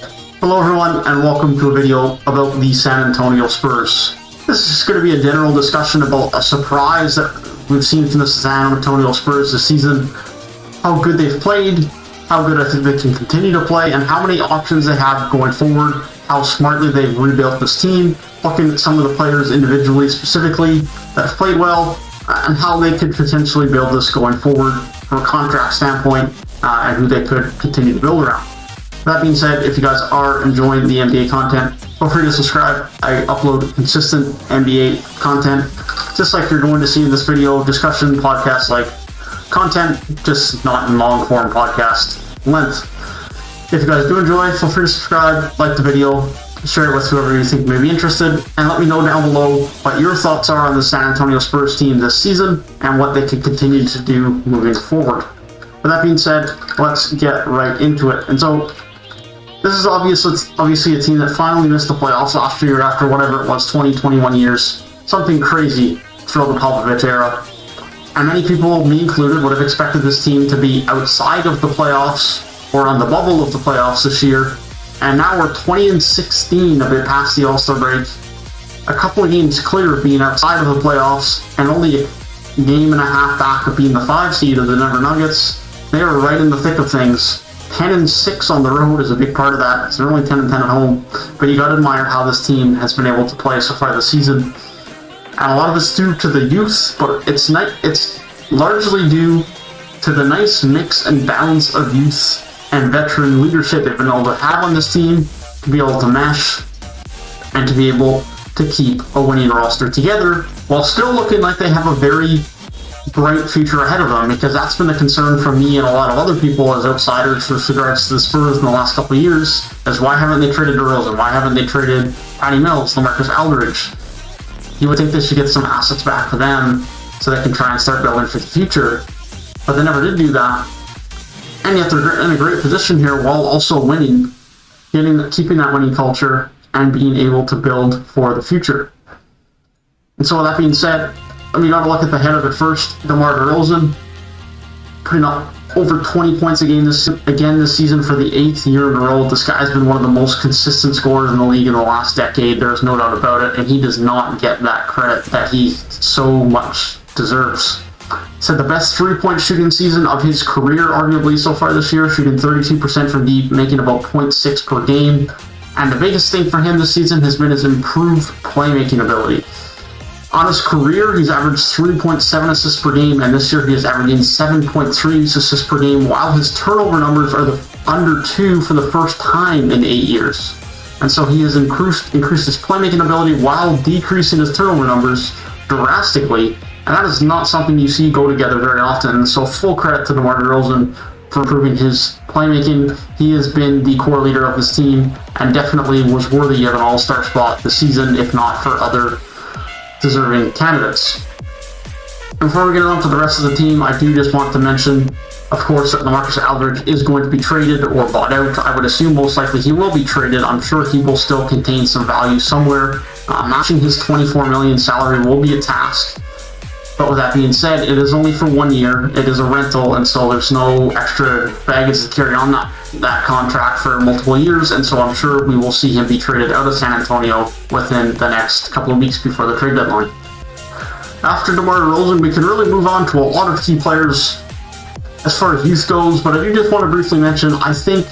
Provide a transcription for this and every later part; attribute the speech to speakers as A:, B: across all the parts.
A: Hello everyone, and welcome to a video about the San Antonio Spurs. This is going to be a general discussion about a surprise that we've seen from the San Antonio Spurs this season, how good they've played, how good I think they can continue to play, and how many options they have going forward, how smartly they've rebuilt this team, looking at some of the players individually specifically that have played well, and how they could potentially build this going forward from a contract standpoint, and who they could continue to build around. That being said, if you guys are enjoying the NBA content, feel free to subscribe. I upload consistent NBA content, just like you're going to see in this video, discussion, podcast like content, just not in long form podcast length. If you guys do enjoy, feel free to subscribe, like the video, share it with whoever you think may be interested, and let me know down below what your thoughts are on the San Antonio Spurs team this season and what they can continue to do moving forward. With that being said, let's get right into it. And so, this is obviously a team that finally missed the playoffs last year after whatever it was, 21 years. Something crazy throughout the Popovich era. And many people, me included, would have expected this team to be outside of the playoffs or on the bubble of the playoffs this year. And now we're 20-16 of it past the All-Star break. A couple of games clear of being outside of the playoffs and only a game and a half back of being the 5 seed of the Denver Nuggets. They are right in the thick of things. 10-6 on the road is a big part of that. So they're only 10-10 at home. But you gotta admire how this team has been able to play so far this season. And a lot of it's due to the youth, but it's largely due to the nice mix and balance of youth and veteran leadership they've been able to have on this team, to be able to mesh, and to be able to keep a winning roster together, while still looking like they have a very bright future ahead of them, because that's been a concern from me and a lot of other people as outsiders with regards to the Spurs in the last couple of years, is why haven't they traded DeRozan? Why haven't they traded Patty Mills, LaMarcus Aldridge? You would think they should get some assets back for them so they can try and start building for the future, but they never did do that. And yet they're in a great position here while also winning, keeping that winning culture and being able to build for the future. And so with that being said, we got to look at the head of it first. DeMar DeRozan putting up over 20 points again this season for the 8th year in a row. This guy's been one of the most consistent scorers in the league in the last decade. There's no doubt about it, and he does not get that credit that he so much deserves. He's had the best three-point shooting season of his career, arguably, so far this year, shooting 32% from deep, making about 0.6 per game. And the biggest thing for him this season has been his improved playmaking ability. On his career, he's averaged 3.7 assists per game, and this year he is averaging 7.3 assists per game, while his turnover numbers are under 2 for the first time in 8 years. And so he has increased his playmaking ability while decreasing his turnover numbers drastically, and that is not something you see go together very often. So full credit to DeMar DeRozan for improving his playmaking. He has been the core leader of his team, and definitely was worthy of an all-star spot this season, if not for other deserving candidates. Before we get on to the rest of the team, I do just want to mention, of course, that LaMarcus Aldridge is going to be traded or bought out. I would assume most likely he will be traded. I'm sure he will still contain some value somewhere. Matching his $24 million salary will be a task. But with that being said, it is only for 1 year. It is a rental, and so there's no extra baggage to carry on that contract for multiple years, and so I'm sure we will see him be traded out of San Antonio within the next couple of weeks before the trade deadline. After DeMar DeRozan, we can really move on to a lot of key players as far as youth goes, but I do just want to briefly mention, I think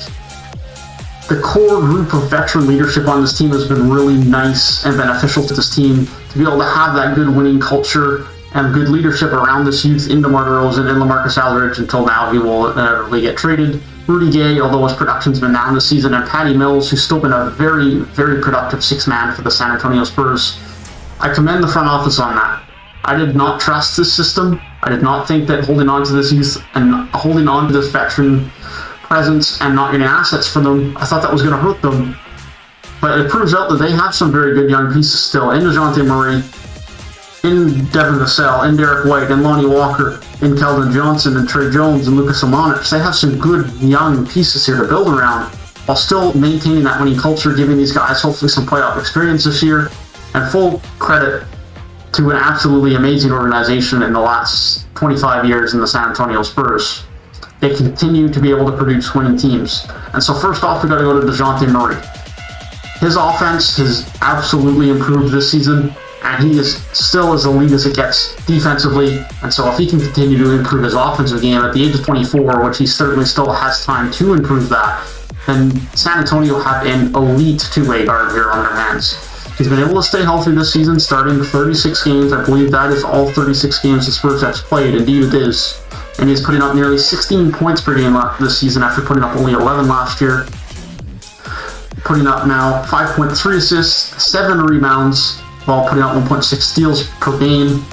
A: the core group of veteran leadership on this team has been really nice and beneficial to this team, to be able to have that good winning culture and good leadership around this youth in DeMar DeRozan and LaMarcus Aldridge. Until now, he will inevitably get traded. Rudy Gay, although his production's been down this season, and Patty Mills, who's still been a very, very productive sixth man for the San Antonio Spurs. I commend the front office on that. I did not trust this system. I did not think that holding on to this youth and holding on to this veteran presence and not getting assets for them, I thought that was going to hurt them. But it proves out that they have some very good young pieces still, in DeJounte Murray, in Devin Vassell, in Derrick White, in Lonnie Walker, in Keldon Johnson, and Trey Jones, and Lucas Omanich. They have some good young pieces here to build around, while still maintaining that winning culture, giving these guys hopefully some playoff experience this year. And full credit to an absolutely amazing organization in the last 25 years in the San Antonio Spurs. they continue to be able to produce winning teams. And so first off, we got to go to DeJounte Murray. His offense has absolutely improved this season, and he is still as elite as it gets defensively. And so if he can continue to improve his offensive game at the age of 24, which he certainly still has time to improve that, then San Antonio have an elite two-way guard here on their hands. He's been able to stay healthy this season, starting 36 games. I believe that is all 36 games the Spurs have played. Indeed it is. And he's putting up nearly 16 points per game this season after putting up only 11 last year. Putting up now 5.3 assists, 7 rebounds, while putting out 1.6 steals per game.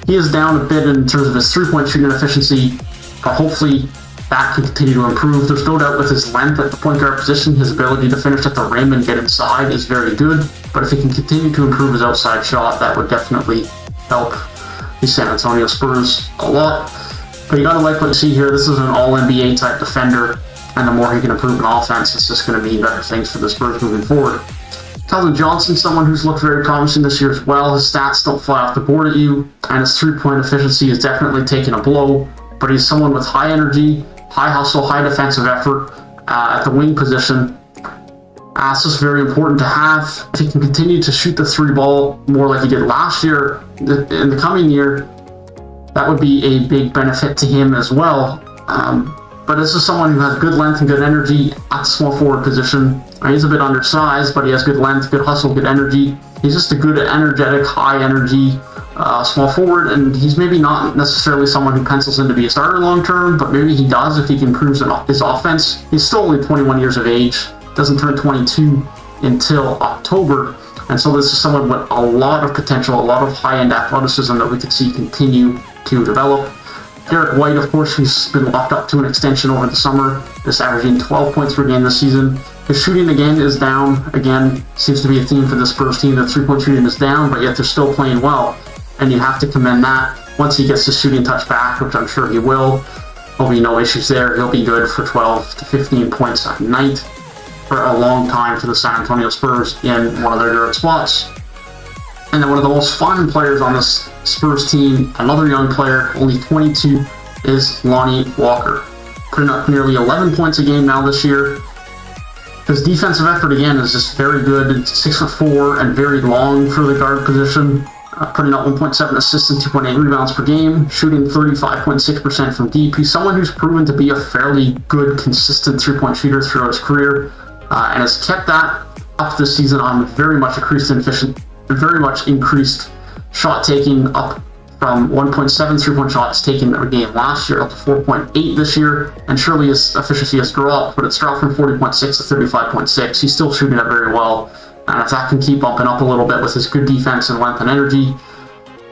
A: He is down a bit in terms of his three-point shooting efficiency, but hopefully that can continue to improve. There's no doubt with his length at the point guard position, his ability to finish at the rim and get inside is very good, but if he can continue to improve his outside shot, that would definitely help the San Antonio Spurs a lot. But you gotta like what you see here. This is an all-NBA type defender, and the more he can improve in offense, it's just going to mean better things for the Spurs moving forward. Keldon Johnson, someone who's looked very promising this year as well. His stats don't fly off the board at you, and his three-point efficiency is definitely taking a blow, but he's someone with high energy, high hustle, high defensive effort at the wing position. It's just very important to have. If he can continue to shoot the three ball more like he did last year, in the coming year, that would be a big benefit to him as well. But this is someone who has good length and good energy at the small forward position. He's a bit undersized, but he has good length, good hustle, good energy. He's just a good, energetic, high energy small forward, and he's maybe not necessarily someone who pencils in to be a starter long term, but maybe he does if he can improve his offense. He's still only 21 years of age, doesn't turn 22 until October, and so this is someone with a lot of potential, a lot of high-end athleticism that we could see continue to develop. Derrick White, of course, who's been locked up to an extension over the summer, just averaging 12 points per game this season. His shooting, again, is down. Again, seems to be a theme for this Spurs team. Their three-point shooting is down, but yet they're still playing well. And you have to commend that. Once he gets his shooting touch back, which I'm sure he will, there'll be no issues there. He'll be good for 12 to 15 points a night for a long time for the San Antonio Spurs in one of their guard spots. And then one of the most fun players on this Spurs team, another young player, only 22, is Lonnie Walker. Putting up nearly 11 points a game now this year. His defensive effort, again, is just very good. It's 6'4" and very long for the guard position. Putting up 1.7 assists and 2.8 rebounds per game. Shooting 35.6% from deep. He's someone who's proven to be a fairly good, consistent three-point shooter throughout his career. And has kept that up this season on very much increased shot taking, up from 1.7 three-point shots taken a game last year up to 4.8 this year, and surely his efficiency has dropped, but it's dropped from 40.6 to 35.6. He's still shooting it very well, and if that can keep bumping up a little bit with his good defense and length and energy,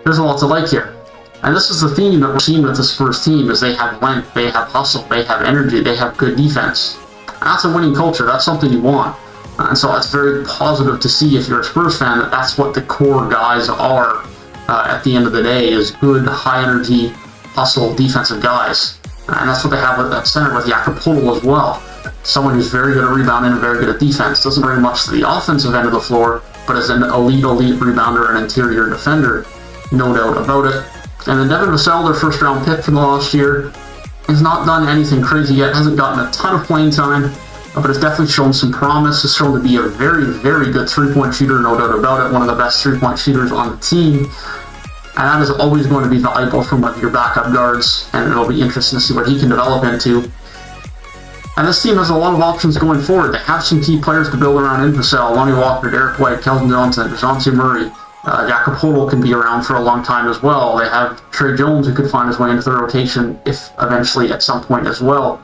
A: there's a lot to like here. And this is the theme that we're seeing with the Spurs team, is they have length, they have hustle, they have energy, they have good defense. And that's a winning culture. That's something you want. And so it's very positive to see, if you're a Spurs fan, that that's what the core guys are at the end of the day, is good, high-energy, hustle, defensive guys. And that's what they have at center with Jakopolo as well. Someone who's very good at rebounding and very good at defense. Doesn't bring much to the offensive end of the floor, but is an elite rebounder and interior defender. No doubt about it. And then Devin Vassell, their first-round pick from the last year, has not done anything crazy yet, hasn't gotten a ton of playing time, but has definitely shown some promise. Has shown to be a very, very good three-point shooter, no doubt about it. One of the best three-point shooters on the team. And that is always going to be valuable from one of your backup guards, and it'll be interesting to see what he can develop into. And this team has a lot of options going forward. They have some key players to build around in Vassell: Lonnie Walker, Derrick White, Keldon Johnson, DeJounte Murray. Jakopolo can be around for a long time as well. They have Trey Jones, who could find his way into the rotation if eventually at some point as well.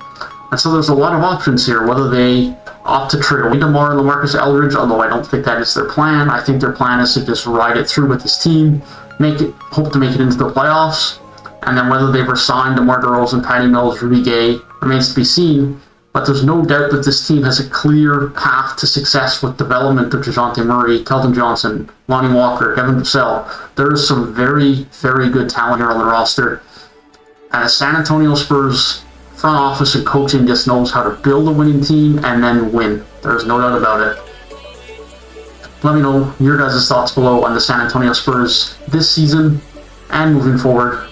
A: And so there's a lot of options here, whether they opt to trade away DeMar and LaMarcus Aldridge, although I don't think that is their plan. I think their plan is to just ride it through with this team, hope to make it into the playoffs, and then whether they resign DeMar DeRozan, Patty Mills, Rudy Gay remains to be seen. But there's no doubt that this team has a clear path to success with development of DeJounte Murray, Keldon Johnson, Lonnie Walker, Devin Vassell. There is some very, very good talent here on the roster. And the San Antonio Spurs front office and coaching just knows how to build a winning team and then win. There's no doubt about it. Let me know your guys' thoughts below on the San Antonio Spurs this season and moving forward.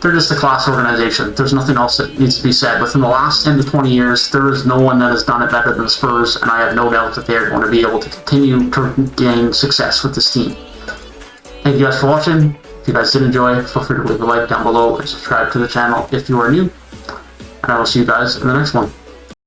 A: they're just a class organization. There's nothing else that needs to be said. Within the last 10 to 20 years, there is no one that has done it better than the Spurs, and I have no doubt that they're going to be able to continue to gain success with this team. Thank you guys for watching. If you guys did enjoy, feel free to leave a like down below and subscribe to the channel if you are new. And I will see you guys in the next one.